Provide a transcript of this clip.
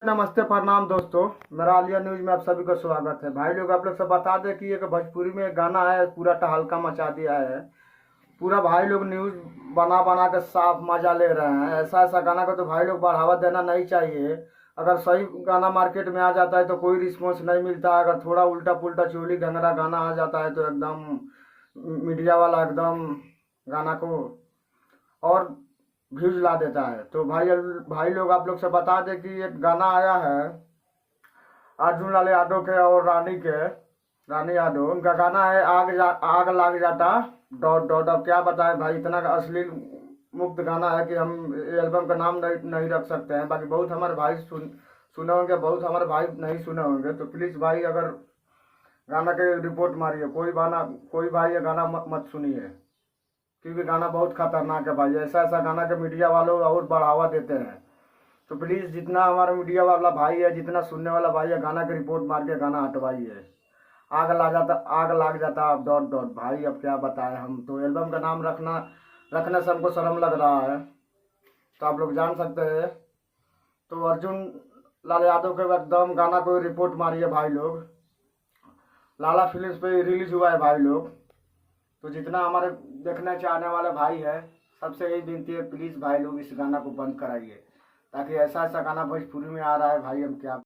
नमस्ते प्रणाम दोस्तों। मेरा आलिया न्यूज में आप सभी का स्वागत है। भाई लोग, आप लोग सब बता दें कि एक भोजपुरी में एक गाना है, पूरा टहलका मचा दिया है। पूरा भाई लोग न्यूज बना बना के साफ मजा ले रहे हैं। ऐसा ऐसा गाना को तो भाई लोग बढ़ावा देना नहीं चाहिए। अगर सही गाना मार्केट में आ जाता है तो कोई रिस्पॉन्स नहीं मिलता। अगर थोड़ा उल्टा पुल्टा चोली घंगरा गाना आ जाता है तो एकदम मीडिया वाला एकदम गाना को और व्यूज ला देता है। तो भाई भाई लोग, आप लोग से बता दें कि एक गाना आया है अर्जुन लाल यादव के और रानी यादव। उनका गाना है आग लाग जाता डॉट डॉट। अब क्या बताएं भाई, इतना अश्लील मुक्त गाना है कि हम एल्बम का नाम नहीं रख सकते हैं। बाकी बहुत हमारे भाई सुने होंगे, बहुत हमारे भाई नहीं सुने होंगे। तो प्लीज़ भाई, अगर गाना के रिपोर्ट मारिए। कोई भाई ये गाना मत सुनिए, क्योंकि गाना बहुत खतरनाक है भाई। ऐसा ऐसा गाना के मीडिया वालों और बढ़ावा देते हैं। तो प्लीज़, जितना हमारा मीडिया वाला भाई है, जितना सुनने वाला भाई है, गाना की रिपोर्ट मार के गाना हटवाइए। आग लाग जाता डॉट डॉट। भाई अब क्या बताएं, हम तो एल्बम का नाम रखने से हमको शर्म लग रहा है। तो आप लोग जान सकते हैं। तो अर्जुन लाल यादव के एकदम गाना को रिपोर्ट मारिए भाई लोग। लाला फिल्म्स पे रिलीज हुआ है भाई लोग। तो जितना हमारे देखना चाहने वाले भाई है, सबसे यही विनती है, प्लीज़ भाई लोग इस गाना को बंद कराइए। ताकि ऐसा ऐसा गाना भोजपुरी में आ रहा है भाई, हम क्या